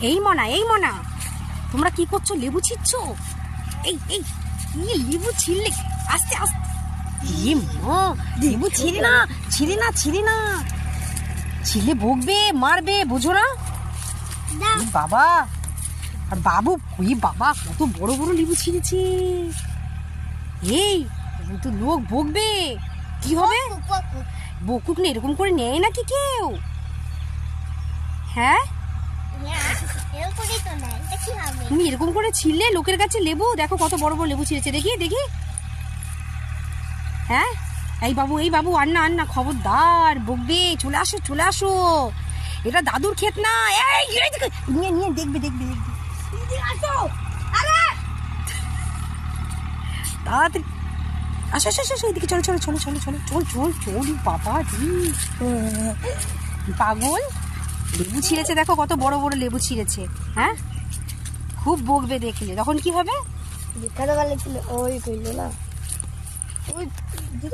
এই মনা তোমরা কি করছো? লেবু ছিঁড়ছ? এই এই লেবু ছিঁড়লে আস্তে আস্তে। লেবু ছিঁড়ে না ছিঁড়লে বকবে, মারবে, বুঝো না? বাবা আর বাবু, ওই বাবা কত বড় বড় লেবু ছিঁড়েছে। এই তো লোক বকবে, কি হবে? বকুক না, এরকম করে নেয় নাকি কেউ? হ্যাঁ, তুমি এরকম করে ছিঁড়লে লোকের কাছে লেবু। দেখো কত বড় বড় লেবু ছিঁড়েছে, দেখি দেখি। হ্যাঁ, এই বাবু আর না, খবরদার, বকবে। চলে আসো, এটা দাদুর ক্ষেত না। এই নিয়ে দেখবে তাড়াতাড়ি আসো, এদিকে চল বাবা পাগল। লেবু ছিঁড়েছে, দেখো কত বড় বড় লেবু ছিঁড়েছে। হ্যাঁ, খুব বকবে দেখলে, তখন কি হবে? ওই কইলো না ওই